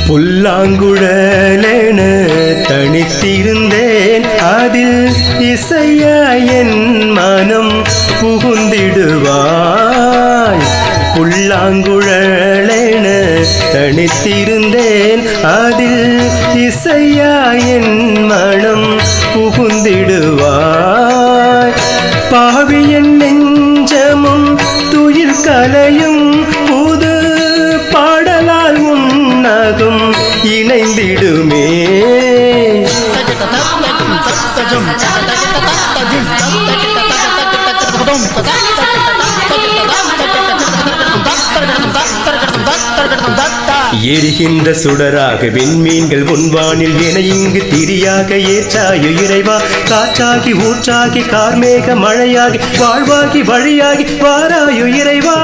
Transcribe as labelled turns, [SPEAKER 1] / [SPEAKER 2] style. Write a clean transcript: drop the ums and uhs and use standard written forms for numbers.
[SPEAKER 1] புல்லாங்குழலென தனித்திருந்தேன் அதில் இசையாய் என் மனம் புகுந்திடுவாய். புல்லாங்குழலென தனித்திருந்தேன் அதில் இசையாய் என் மனம் புகுந்திடுவாய். பாவியன் நெஞ்சமும் துயில் கலையும் புது பாடலால் உன்னகும் இணைந்திடுமே. எரிகின்ற சுடராக விண்மீன்கள் உன்வானில் என இங்கு திரியாக ஏற்றாயு இறைவா. காற்றாகி ஊற்றாகி கார்மேக மழையாகி வாழ்வாகி வழியாகி வாராயு இறைவா.